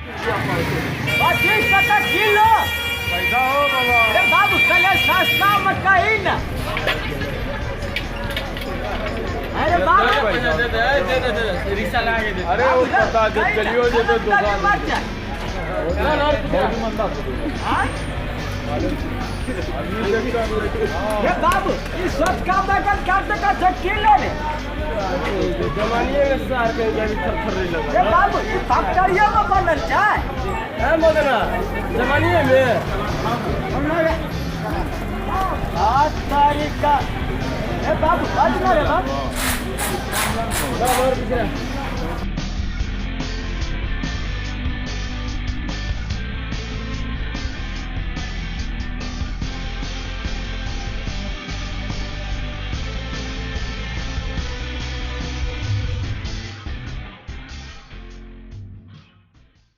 टका किलो पैसा हो बाबा अरे बाबू कल सस्ता मत कही ना अरे बाबू दे रिक्शा लगा के अरे वो पता जब चलियो जे तो दुकान ये बाबू ये सब का बैगन काटने का किलो ने जमानिए में सार के जानी थर लगा ये बाबू ये फैक्ट्रिया में बनल चाय है मदना जमानिए में हम लोग 8 तारीख का ए बाबू आज ना रे बाबू बराबर पिछड़ा